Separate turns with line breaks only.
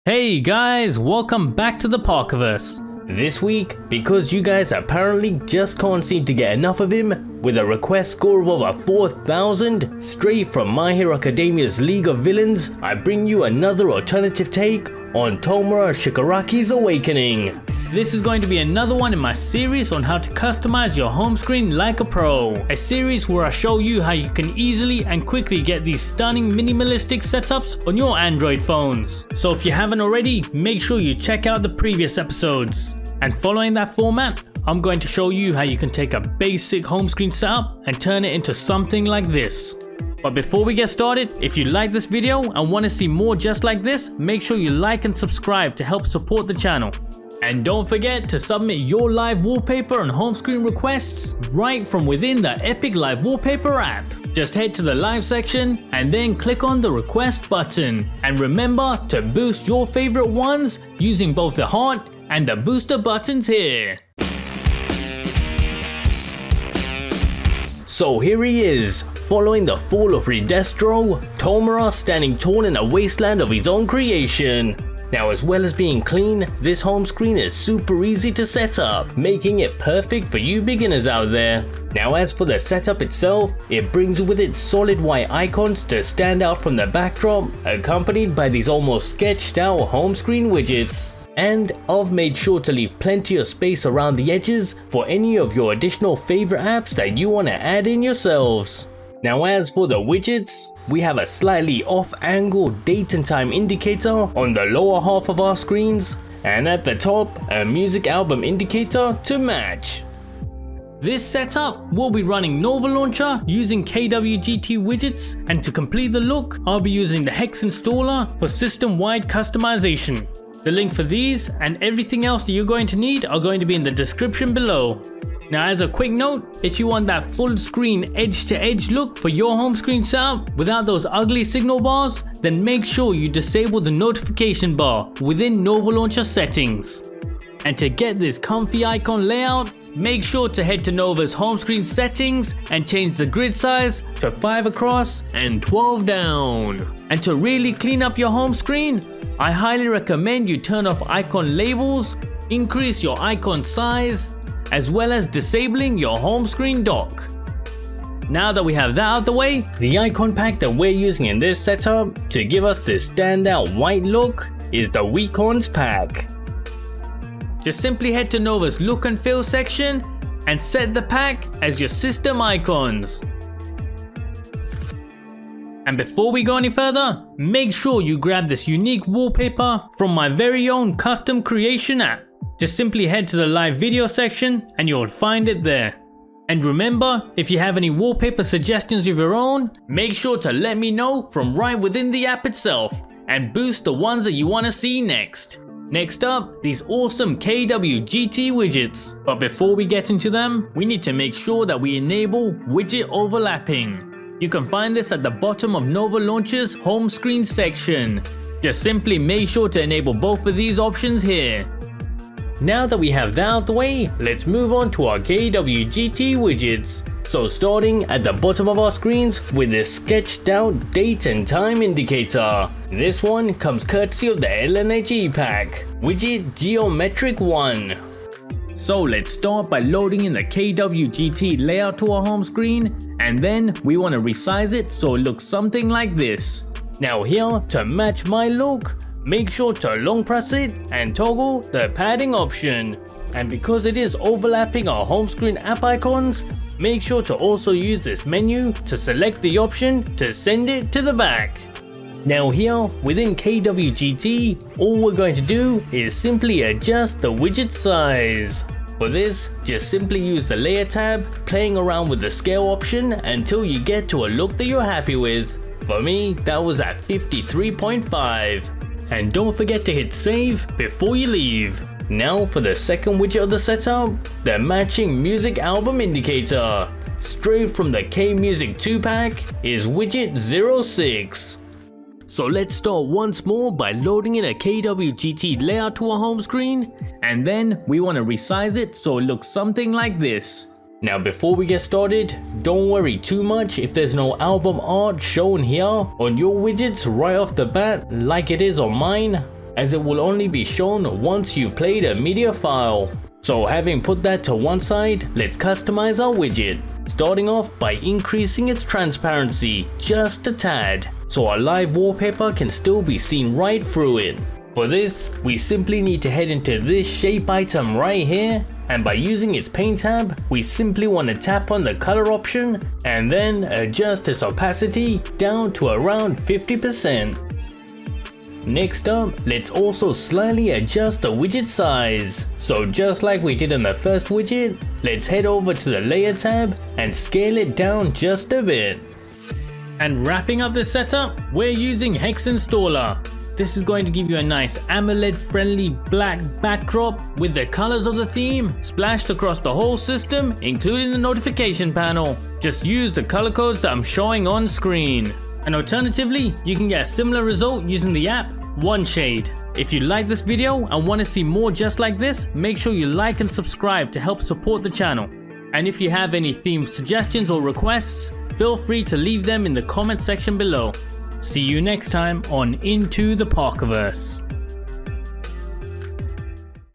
Hey guys, welcome back to the Parkerverse.
This week, because you guys apparently just can't seem to get enough of him, with a request score of over 4,000, straight from My Hero Academia's League of Villains, I bring you another alternative take on Tomura Shigaraki's Awakening.
This is going to be another one in my series on how to customize your home screen like a pro. A series where I show you how you can easily and quickly get these stunning minimalistic setups on your Android phones. So if you haven't already, make sure you check out the previous episodes. And following that format, I'm going to show you how you can take a basic home screen setup and turn it into something like this. But before we get started, if you like this video and want to see more just like this, make sure you like and subscribe to help support the channel. And don't forget to submit your live wallpaper and home screen requests right from within the Epic Live Wallpaper app. Just head to the live section and then click on the request button. And remember to boost your favorite ones using both the heart and the booster buttons here.
So here he is, following the fall of Redestro, Tomura standing tall in a wasteland of his own creation. Now, as well as being clean, this home screen is super easy to set up, making it perfect for you beginners out there. Now, as for the setup itself, it brings with it solid white icons to stand out from the backdrop, accompanied by these almost sketched out home screen widgets. And I've made sure to leave plenty of space around the edges for any of your additional favorite apps that you want to add in yourselves. Now, as for the widgets, we have a slightly off-angle date and time indicator on the lower half of our screens, and at the top, a music album indicator to match.
This setup will be running Nova Launcher using KWGT widgets, and to complete the look, I'll be using the Hex installer for system-wide customization. The link for these and everything else that you're going to need are going to be in the description below. Now, as a quick note, if you want that full screen edge to edge look for your home screen setup without those ugly signal bars, then make sure you disable the notification bar within Nova Launcher settings. And to get this comfy icon layout, make sure to head to Nova's home screen settings and change the grid size to 5 across and 12 down. And to really clean up your home screen, I highly recommend you turn off icon labels, increase your icon size, as well as disabling your home screen dock. Now that we have that out of the way,
the icon pack that we're using in this setup to give us this standout white look is the Weakons pack.
Just simply head to Nova's look and feel section and set the pack as your system icons. And before we go any further, make sure you grab this unique wallpaper from my very own custom creation app. Just simply head to the live video section and you'll find it there. And remember, if you have any wallpaper suggestions of your own, make sure to let me know from right within the app itself and boost the ones that you want to see next. Next up, these awesome KWGT widgets. But before we get into them, we need to make sure that we enable widget overlapping. You can find this at the bottom of Nova Launcher's home screen section. Just simply make sure to enable both of these options here.
Now that we have that out of the way, let's move on to our KWGT widgets. So starting at the bottom of our screens with this sketched out date and time indicator. This one comes courtesy of the LNAG pack, widget Geometric 1. So let's start by loading in the KWGT layout to our home screen, and then we want to resize it so it looks something like this. Now here, to match my look, make sure to long press it and toggle the padding option. And because it is overlapping our home screen app icons, make sure to also use this menu to select the option to send it to the back. Now here, within KWGT, all we're going to do is simply adjust the widget size. For this, just simply use the layer tab, playing around with the scale option until you get to a look that you're happy with. For me, that was at 53.5. And don't forget to hit save before you leave. Now for the second widget of the setup, the matching music album indicator. Straight from the K-Music 2 pack is widget 06. So let's start once more by loading in a KWGT layout to our home screen, and then we want to resize it so it looks something like this. Now before we get started, don't worry too much if there's no album art shown here on your widgets right off the bat like it is on mine. as it will only be shown once you've played a media file. So having put that to one side, let's customize our widget, starting off by increasing its transparency just a tad, so our live wallpaper can still be seen right through it. For this, we simply need to head into this shape item right here, and by using its paint tab, we simply want to tap on the color option and then adjust its opacity down to around 50%. Next up, let's also slightly adjust the widget size. So just like we did on the first widget, let's head over to the layer tab and scale it down just a bit.
And wrapping up this setup, we're using Hex Installer. This is going to give you a nice AMOLED friendly black backdrop with the colors of the theme splashed across the whole system, including the notification panel. Just use the color codes that I'm showing on screen. And alternatively, you can get a similar result using the app OneShade. If you like this video and want to see more just like this, make sure you like and subscribe to help support the channel. And if you have any theme suggestions or requests, feel free to leave them in the comment section below. See you next time on Into the Parkerverse.